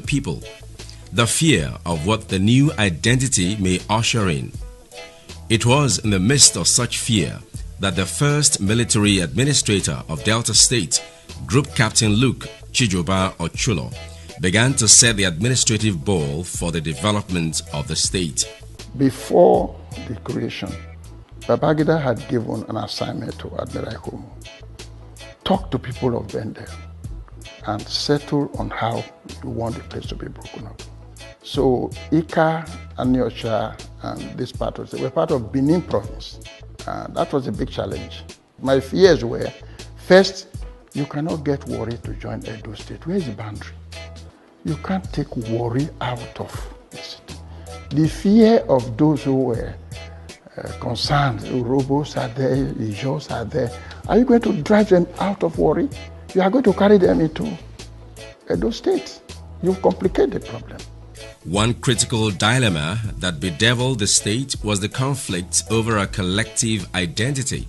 people, the fear of what the new identity may usher in. It was in the midst of such fear that the first military administrator of Delta State, Group Captain Luke Chijoba Ochulo, began to set the administrative ball for the development of the state. Before the creation, Babangida had given an assignment to Admiral Ihomu. Talk to people of Bendel and settle on how you want the place to be broken up. So Ika, Anyosha, and this part were part of Benin province. That was a big challenge. My fears were, first, you cannot get Warri to join Edo State. Where is the boundary? You can't take Warri out of the city. The fear of those who were concerned, Urhobos are there, Ijos are there. Are you going to drive them out of Warri? You are going to carry them into Edo State. You complicate the problem. One critical dilemma that bedeviled the state was the conflict over a collective identity.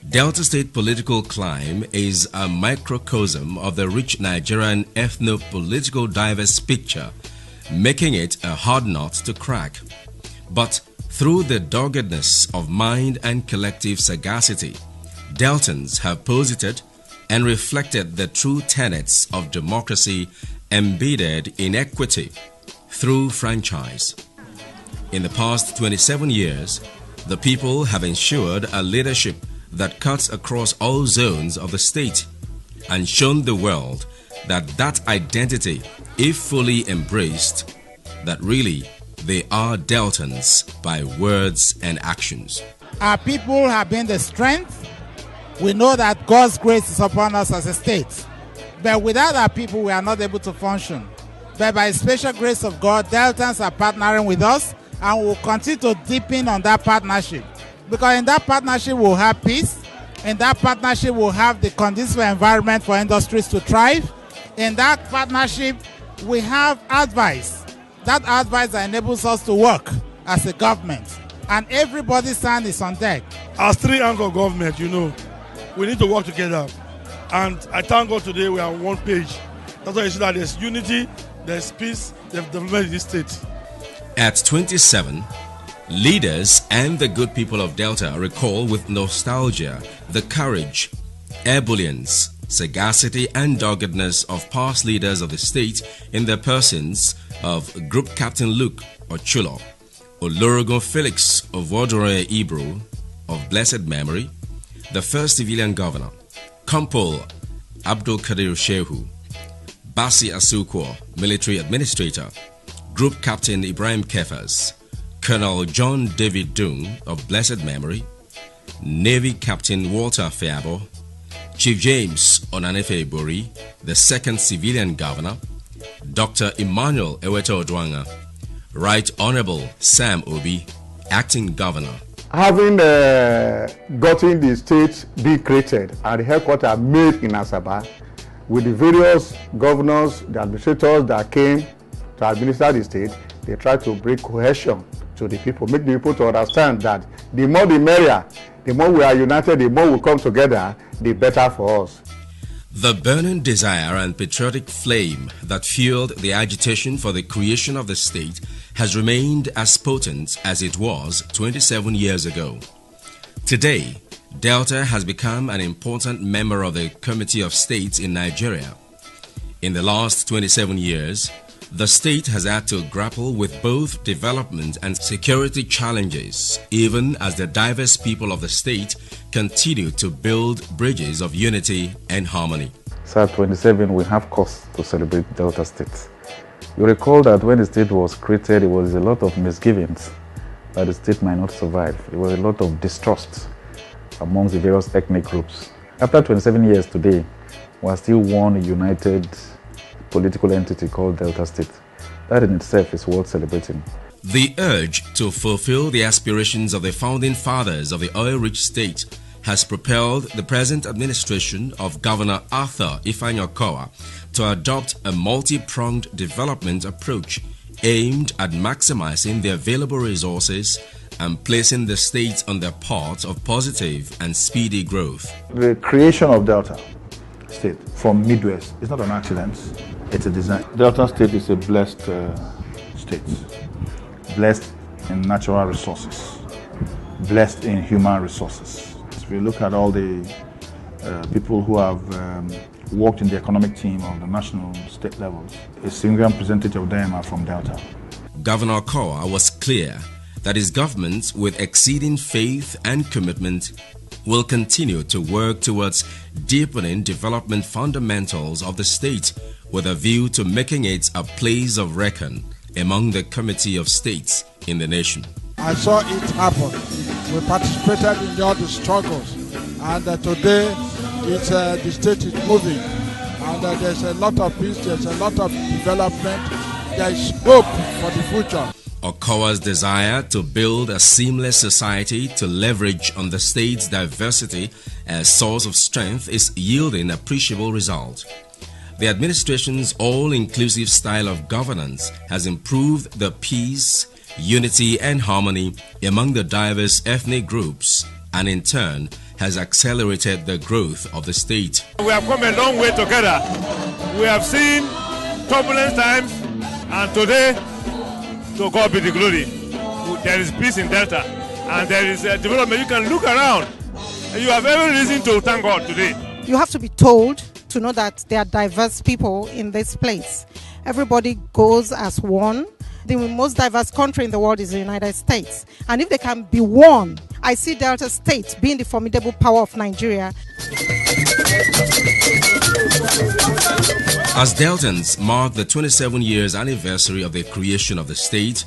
Delta State political climb is a microcosm of the rich Nigerian ethno-political diverse picture, making it a hard nut to crack. But through the doggedness of mind and collective sagacity, Deltans have posited and reflected the true tenets of democracy embedded in equity through franchise. In the past 27 years, the people have ensured a leadership that cuts across all zones of the state and shown the world that that identity, if fully embraced, that really they are Deltans by words and actions. Our people have been the strength. We know that God's grace is upon us as a state. But without our people, we are not able to function. But by the special grace of God, Deltans are partnering with us, and we will continue to deepen on that partnership. Because in that partnership, we'll have peace. In that partnership, we'll have the conducive environment for industries to thrive. In that partnership, we have advice. That advice that enables us to work as a government. And everybody's hand is on deck. As three anchor government, we need to work together. And I thank God today we are on one page. That's why you see that there's unity, there's peace, there's development in this state. At 27, leaders and the good people of Delta recall with nostalgia the courage, ebullience, sagacity and doggedness of past leaders of the state in the persons of Group Captain Luke Ochulo, Olorogun Felix Ovodore Ibro of blessed memory, the first civilian governor, Kompol Abdul Kadir Shehu, Basi Asukwo, military administrator, Group Captain Ibrahim Kefas, Colonel John David Dung of blessed memory, Navy Captain Walter Fiabo, Chief James Onanefe Bori, the second civilian governor, Dr. Emmanuel Eweta Odwanga, Right Honorable Sam Obi, acting governor. Having gotten the state being created and the headquarters made in Asaba, with the various governors, the administrators that came to administer the state, they tried to bring cohesion to the people, make the people to understand that the more the merrier, the more we are united, the more we come together, the better for us. The burning desire and patriotic flame that fueled the agitation for the creation of the state has remained as potent as it was 27 years ago. Today, Delta has become an important member of the Committee of States in Nigeria. In the last 27 years, the state has had to grapple with both development and security challenges, even as the diverse people of the state continue to build bridges of unity and harmony. So at 27, we have cause to celebrate Delta State. You recall that when the state was created, there was a lot of misgivings that the state might not survive. There was a lot of distrust amongst the various ethnic groups. After 27 years today, we are still one united political entity called Delta State. That in itself is worth celebrating. The urge to fulfill the aspirations of the founding fathers of the oil-rich state has propelled the present administration of Governor Arthur Ifeanyi to adopt a multi-pronged development approach aimed at maximizing the available resources and placing the state on the path of positive and speedy growth. The creation of Delta State from Midwest is not an accident. It's a design. Delta State is a blessed state. Blessed in natural resources, blessed in human resources. If we look at all the people who have worked in the economic team of the national state levels, a significant percentage of them are from Delta. Governor Okowa was clear that his government, with exceeding faith and commitment, will continue to work towards deepening development fundamentals of the state with a view to making it a place of reckon among the committee of states in the nation. I saw it happen. We participated in all the struggles, and today the state is moving, and there's a lot of peace, there's a lot of development, there is hope for the future. Okowa's desire to build a seamless society to leverage on the state's diversity as source of strength is yielding appreciable results. The administration's all-inclusive style of governance has improved the peace, unity and harmony among the diverse ethnic groups and in turn has accelerated the growth of the state. We have come a long way together. We have seen turbulent times, and today, to God be the glory, there is peace in Delta and there is development. You can look around and you have every reason to thank God today. You have to be told to know that there are diverse people in this place. Everybody goes as one. The most diverse country in the world is the United States. And if they can be one, I see Delta State being the formidable power of Nigeria. As Deltans mark the 27 years anniversary of the creation of the state,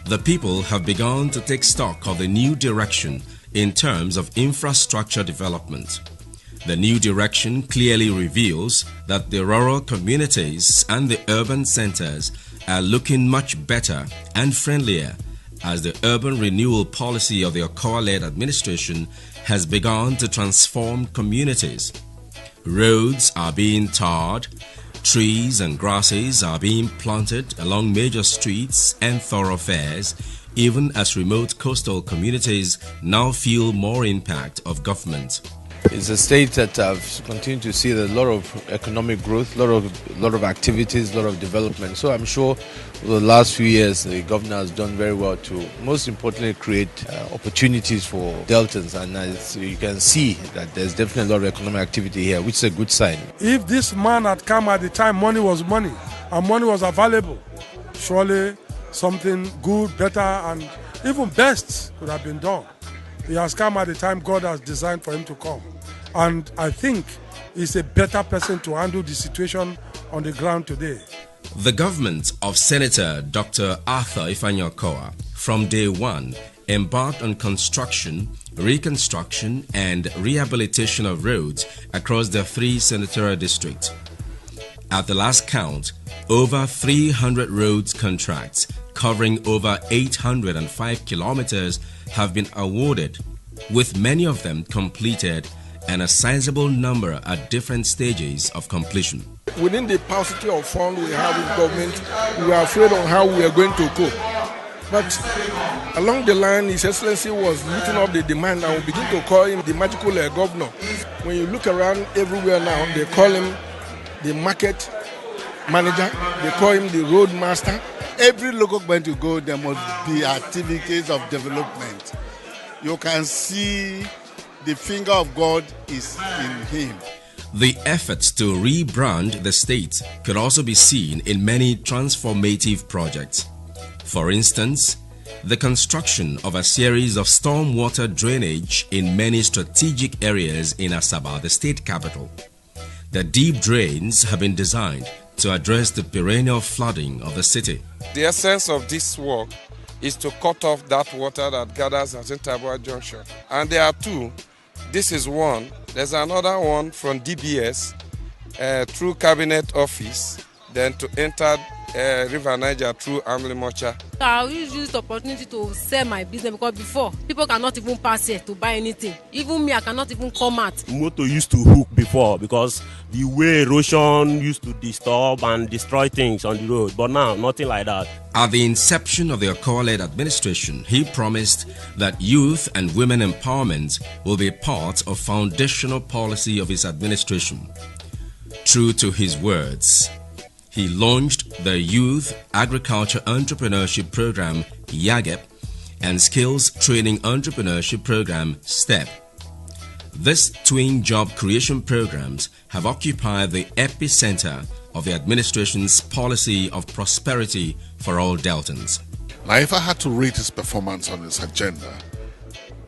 the people have begun to take stock of the new direction in terms of infrastructure development. The new direction clearly reveals that the rural communities and the urban centers are looking much better and friendlier as the urban renewal policy of the Okowa-led administration has begun to transform communities. Roads are being tarred, trees and grasses are being planted along major streets and thoroughfares, even as remote coastal communities now feel more impact of government. It's a state that have continued to see a lot of economic growth, a lot of activities, a lot of development. So I'm sure over the last few years the governor has done very well to, most importantly, create opportunities for Deltans. And as you can see that there's definitely a lot of economic activity here, which is a good sign. If this man had come at the time money was money and money was available, surely something good, better and even best could have been done. He has come at the time God has designed for him to come. And I think he's a better person to handle the situation on the ground today. The government of Senator Dr. Arthur Ifeanyi Okowa from day one embarked on construction, reconstruction and rehabilitation of roads across the 3 senatorial districts. At the last count, over 300 roads contracts covering over 805 kilometers have been awarded, with many of them completed and a sizable number at different stages of completion. Within the paucity of funds we have in government, we are afraid on how we are going to cope. But along the line, His Excellency was looking up the demand and we begin to call him the magical governor. When you look around everywhere now, they call him the market manager, they call him the road master. Every local government you go, there must be activities of development. You can see the finger of God is in him. The efforts to rebrand the state could also be seen in many transformative projects. For instance, the construction of a series of stormwater drainage in many strategic areas in Asaba, the state capital. The deep drains have been designed to address the perennial flooding of the city. The essence of this work is to cut off that water that gathers at Intabua Junction. And there are 2. This is one. There's another one from DBS through Cabinet Office, then to enter River Niger through Amlimocha. I will use this opportunity to sell my business because before, people cannot even pass here to buy anything. Even me, I cannot even come out. Motor used to hook before because the way erosion used to disturb and destroy things on the road. But now, nothing like that. At the inception of the Okowa-led administration, he promised that youth and women empowerment will be part of foundational policy of his administration. True to his words, he launched the Youth Agriculture Entrepreneurship Program, YAGEP, and Skills Training Entrepreneurship Program, STEP. These twin job creation programs have occupied the epicenter of the administration's policy of prosperity for all Deltans. Now, if I had to rate his performance on his agenda,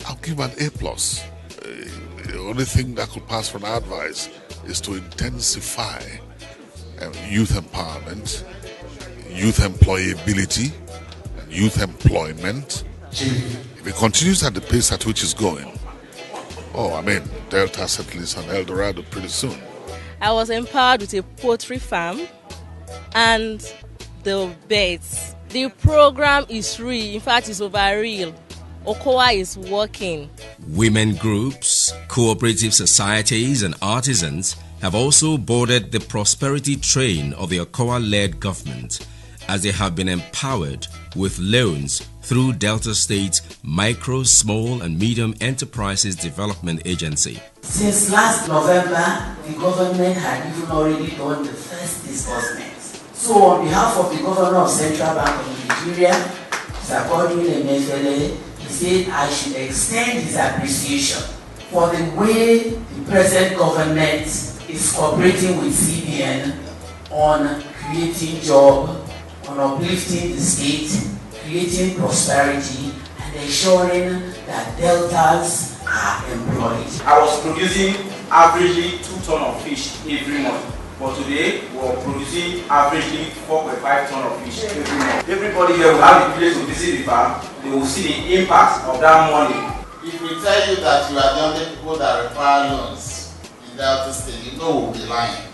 I'll give an A+. The only thing that could pass for an advice is to intensify youth empowerment, youth employability, and youth employment. If it continues at the pace at which it's going, Delta settles on El Dorado pretty soon. I was empowered with a poultry farm and the beds. The program is real. In fact, it's over real. OCOWA is working. Women groups, cooperative societies, and artisans have also boarded the prosperity train of the OCOWA-led government, as they have been empowered with loans through Delta State's Micro, Small and Medium Enterprises Development Agency. Since last November, the government had even already done the first disbursements. So on behalf of the Governor of Central Bank of Nigeria, Mr. Godwin Emefiele, he said I should extend his appreciation for the way the present government is cooperating with CBN on creating jobs, on uplifting the state, creating prosperity, and ensuring that Deltas are employed. I was producing averagely 2 tons of fish every month, but today we are producing averagely 4.5 tons of fish every month. Everybody here will have the place to visit the farm. They will see the impact of that money. If we tell you that you are the only people that require loans in Delta State, you know we'll be lying.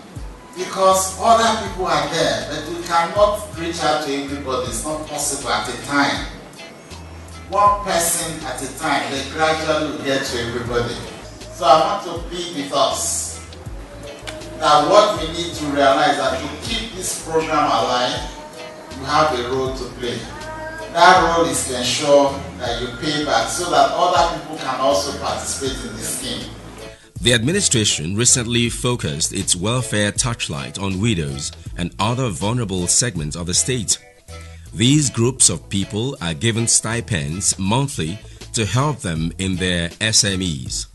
Because other people are there, but we cannot reach out to everybody. It's not possible at a time. One person at a time, they gradually will get to everybody. So I want to plead with us that what we need to realize that to keep this program alive, you have a role to play. That role is to ensure that you pay back so that other people can also participate in this scheme. The administration recently focused its welfare touchlight on widows and other vulnerable segments of the state. These groups of people are given stipends monthly to help them in their SMEs.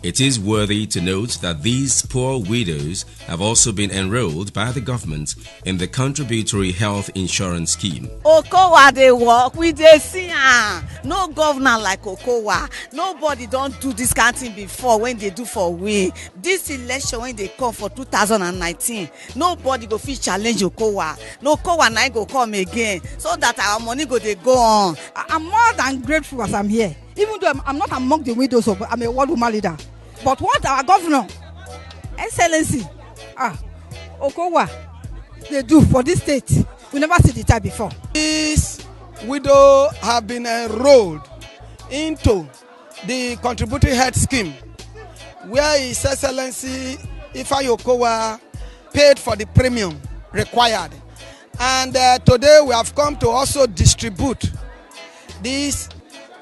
It is worthy to note that these poor widows have also been enrolled by the government in the Contributory Health Insurance Scheme. OCOWA they work, we dey see no governor like OCOWA. Nobody don't do this kind of thing before when they do for we. This election when they come for 2019, nobody go fit challenge OCOWA. No OCOWA now go come again so that our money go they go on. I'm more than grateful as I'm here. Even though I'm not among the widows, I'm a world woman leader. But what our governor, Excellency, OCOWA, they do for this state, we never see the type before. This widow have been enrolled into the contributory health scheme, where His Excellency Ifeanyi OCOWA paid for the premium required. And today we have come to also distribute this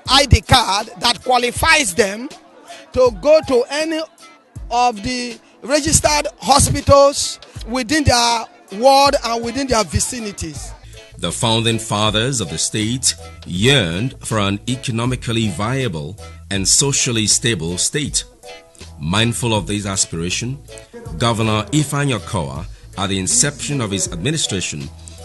ID card that qualifies them to go to any of the registered hospitals within their ward and within their vicinities. The founding fathers of the state yearned for an economically viable and socially stable state. Mindful of this aspiration, Governor Ifeanyi OCOWA, at the inception of his administration,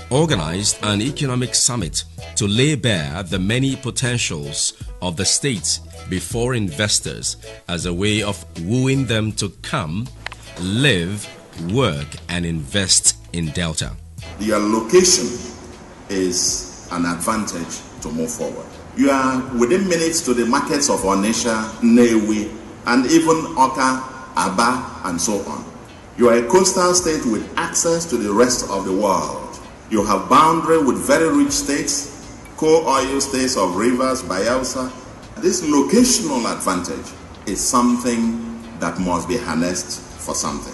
organized an economic summit to lay bare the many potentials of the state before investors as a way of wooing them to come, live, work and invest in Delta. The allocation is an advantage to move forward. You are within minutes to the markets of Onitsha, Nnewi, and even Awka, Aba, and so on. You are a coastal state with access to the rest of the world. You have boundary with very rich states, co-oil states of Rivers, Bayelsa. This locational advantage is something that must be harnessed for something.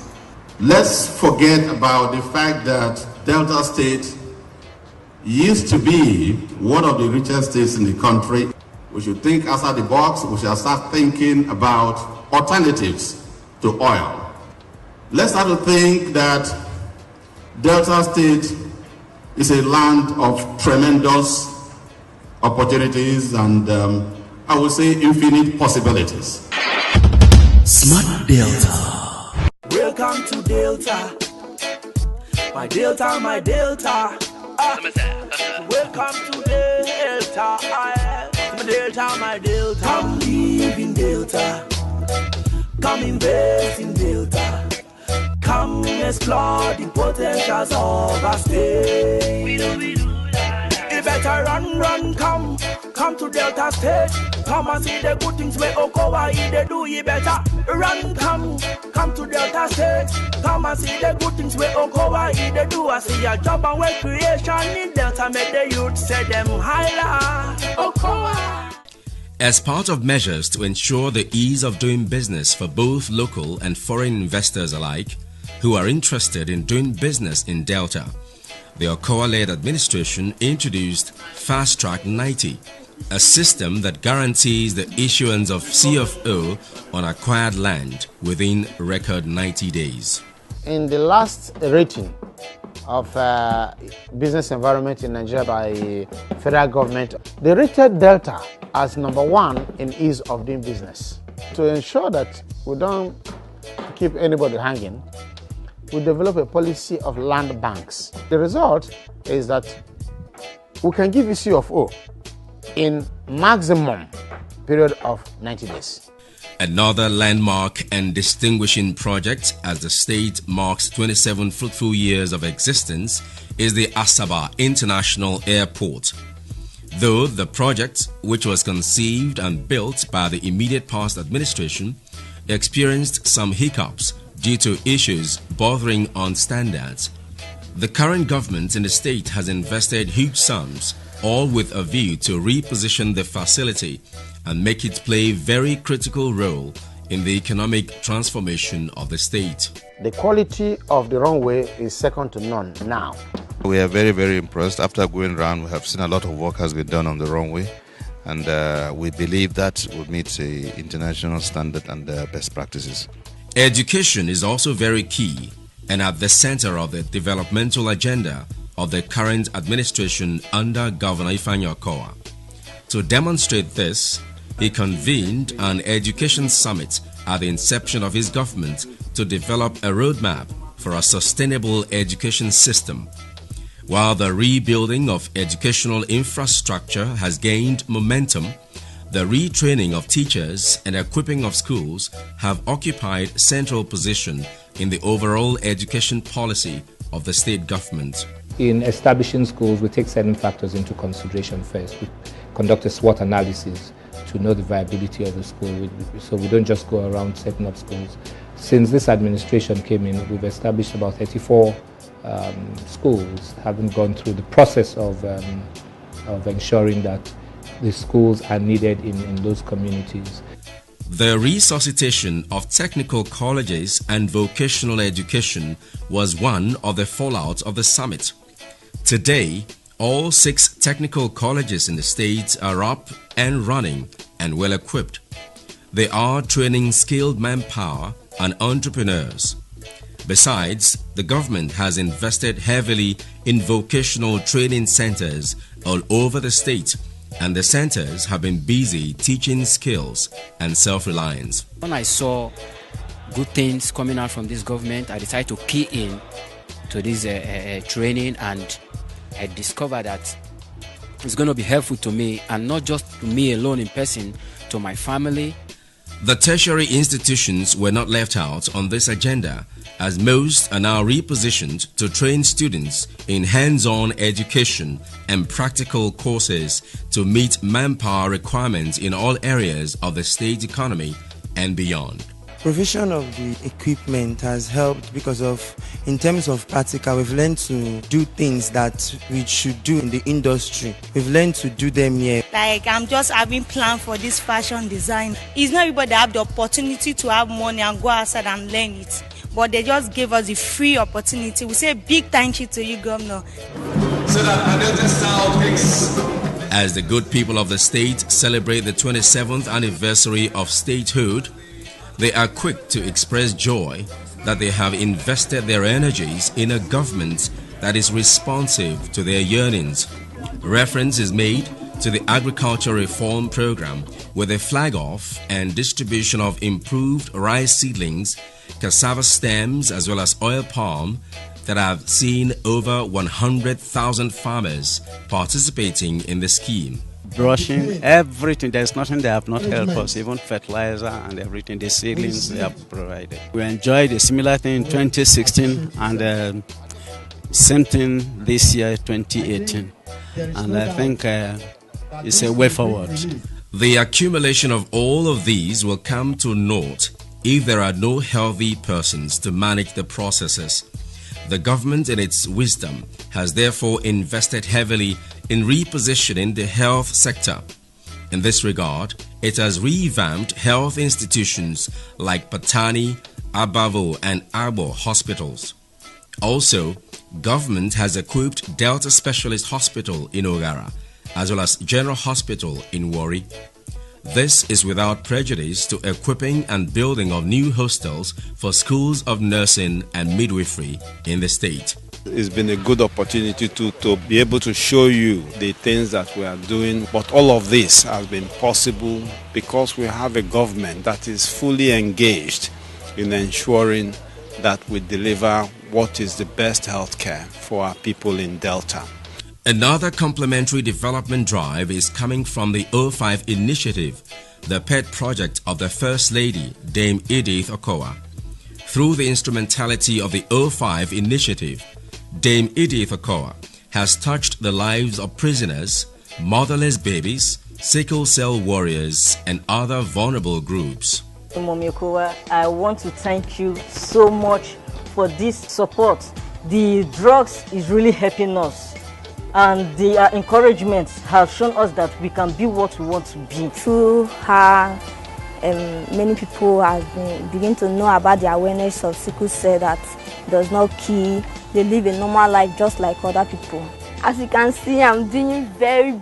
Let's forget about the fact that Delta State used to be one of the richest states in the country. We should think outside the box. We should start thinking about alternatives to oil. Let's start to think that Delta State is a land of tremendous opportunities and I would say infinite possibilities. Smart Delta. Welcome to Delta. My Delta, my Delta. Welcome to Delta. My Delta, my Delta. Come live in Delta. Come invest in Delta. Come explore the potentials of our state. You better run, come to Delta State. Come and see the good things where Okowa they do. You better run, come to Delta State. Come and see the good things where Okowa they do. I see a job and work creation in Delta. Make the youth say them higher. Okowa. As part of measures to ensure the ease of doing business for both local and foreign investors alike who are interested in doing business in Delta, the Okowa-led administration introduced Fast Track 90, a system that guarantees the issuance of CFO on acquired land within record 90 days. In the last rating of business environment in Nigeria by federal government, they rated Delta as #1 in ease of doing business. To ensure that we don't keep anybody hanging, we develop a policy of land banks. The result is that we can give you CFO in maximum period of 90 days. Another landmark and distinguishing project as the state marks 27 fruitful years of existence is the Asaba International Airport. Though the project, which was conceived and built by the immediate past administration, experienced some hiccups due to issues bordering on standards, the current government in the state has invested huge sums, all with a view to reposition the facility and make it play a very critical role in the economic transformation of the state. The quality of the runway is second to none now. We are very, very impressed. After going around, we have seen a lot of work has been done on the runway, and we believe that will meet the international standard and best practices. Education is also very key and at the center of the developmental agenda of the current administration under Governor Ifeanyi Okowa. To demonstrate this, he convened an education summit at the inception of his government to develop a roadmap for a sustainable education system. While the rebuilding of educational infrastructure has gained momentum, the retraining of teachers and equipping of schools have occupied central position in the overall education policy of the state government. In establishing schools, we take certain factors into consideration first. We conduct a SWOT analysis to know the viability of the school, so we don't just go around setting up schools. Since this administration came in, we've established about 34 schools, having gone through the process of ensuring that the schools are needed in those communities. The resuscitation of technical colleges and vocational education was one of the fallout of the summit. Today, all 6 technical colleges in the state are up and running and well equipped. They are training skilled manpower and entrepreneurs. Besides, the government has invested heavily in vocational training centers all over the state, and the centers have been busy teaching skills and self-reliance. When I saw good things coming out from this government, I decided to key in to this training, and I discovered that it's going to be helpful to me, and not just to me alone in person, to my family. The tertiary institutions were not left out on this agenda, as most are now repositioned to train students in hands-on education and practical courses to meet manpower requirements in all areas of the state economy and beyond. Provision of the equipment has helped because in terms of practical, we've learned to do things that we should do in the industry. We've learned to do them here. Like, I'm just having plan for this fashion design. It's not everybody that have the opportunity to have money and go outside and learn it. But they just gave us the free opportunity. We say a big thank you to you, Governor. So as the good people of the state celebrate the 27th anniversary of statehood, they are quick to express joy that they have invested their energies in a government that is responsive to their yearnings. Reference is made to the Agriculture Reform Program with a flag-off and distribution of improved rice seedlings, cassava stems as well as oil palm that have seen over 100,000 farmers participating in the scheme. Brushing, everything, there's nothing they have not helped us, even fertilizer and everything, the seedlings they have provided. We enjoyed a similar thing in 2016 and same thing this year, 2018. And I think it's a way forward. The accumulation of all of these will come to naught if there are no healthy persons to manage the processes. The government, in its wisdom, has therefore invested heavily in repositioning the health sector. In this regard, it has revamped health institutions like Patani, Abavo and Abo hospitals. Also, government has equipped Delta Specialist Hospital in Ogara, as well as General Hospital in Warri. This is without prejudice to equipping and building of new hostels for schools of nursing and midwifery in the state. It's been a good opportunity to be able to show you the things that we are doing, but all of this has been possible because we have a government that is fully engaged in ensuring that we deliver what is the best health care for our people in Delta. Another complementary development drive is coming from the O5 initiative, the pet project of the First Lady, Dame Edith Okowa. Through the instrumentality of the O5 initiative, Dame Edith Okowa has touched the lives of prisoners, motherless babies, sickle cell warriors, and other vulnerable groups. Mommy Okowa, I want to thank you so much for this support. The drugs is really helping us. And the encouragement has shown us that we can be what we want to be. Through her, many people have begin to know about the awareness of sickle cell that does not kill. They live a normal life just like other people. As you can see, I'm doing very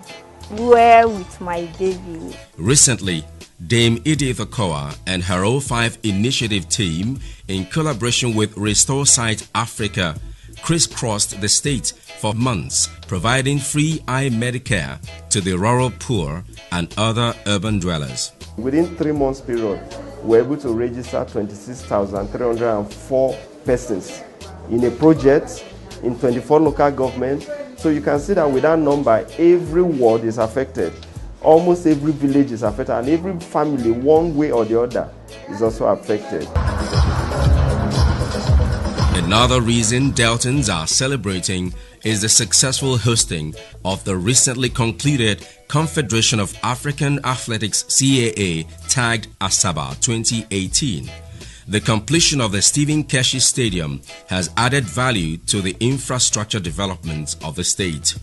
well with my baby. Recently, Dame Edith Okowa and her O5 initiative team, in collaboration with Restore Sight Africa, crisscrossed the state for months, providing free eye Medicare to the rural poor and other urban dwellers. Within 3 months period, we were able to register 26,304 persons in a project in 24 local governments. So you can see that with that number, every ward is affected. Almost every village is affected, and every family, one way or the other, is also affected. Another reason Deltans are celebrating is the successful hosting of the recently concluded Confederation of African Athletics CAA tagged Asaba 2018. The completion of the Stephen Keshi Stadium has added value to the infrastructure development of the state.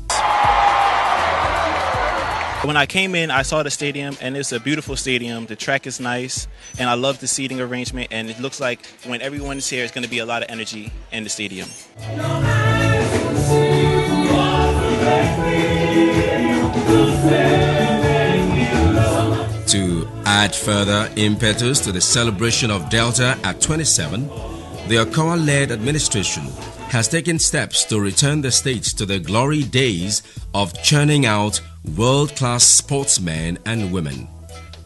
When I came in, I saw the stadium, and it's a beautiful stadium. The track is nice, and I love the seating arrangement, and it looks like when everyone's here, it's going to be a lot of energy in the stadium. To add further impetus to the celebration of Delta at 27, the Okowa-led administration has taken steps to return the state to the glory days of churning out world-class sportsmen and women.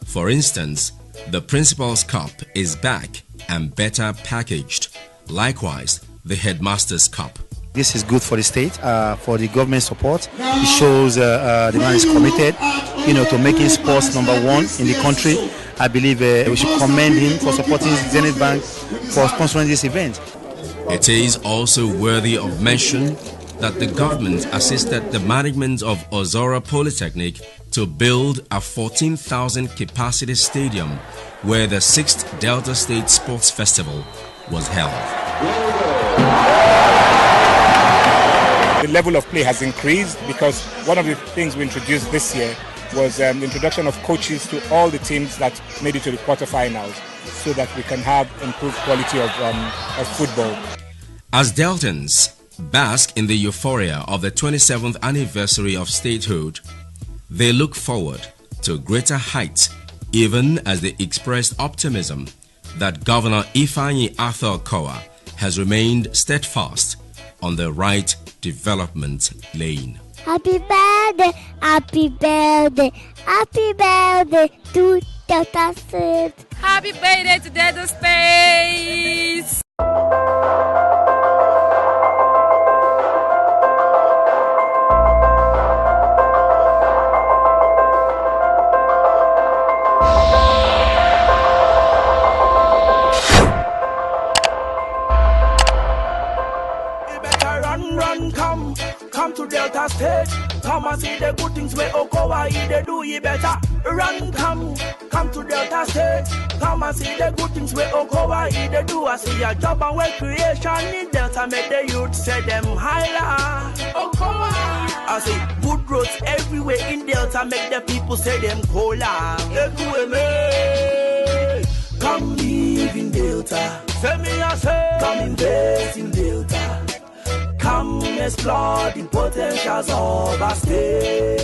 For instance, the Principal's Cup is back and better packaged. Likewise, the Headmaster's Cup. This is good for the state, for the government support. It shows the man is committed, to making sports number one in the country. I believe we should commend him for supporting Zenith Bank for sponsoring this event. It is also worthy of mention that the government assisted the management of Ozora Polytechnic to build a 14,000 capacity stadium where the 6th Delta State Sports Festival was held. The level of play has increased because one of the things we introduced this year was the introduction of coaches to all the teams that made it to the quarterfinals so that we can have improved quality of football. As Deltans bask in the euphoria of the 27th anniversary of statehood, they look forward to greater heights, even as they expressed optimism that Governor Ifeanyi Arthur Okowa has remained steadfast on the right development lane. Happy birthday, happy birthday, happy birthday to Delta State. Happy birthday to Delta State. Come to Delta State, come and see the good things where Okowa they do. You better run, come to Delta State, come and see the good things where Okowa they do. I see your job and work creation in Delta, make the youth say them higher. Okowa, I see good roads everywhere in Delta, make the people say them cola. Come live in Delta, say me I say, come invest in Delta. Come explore the potentials of our state.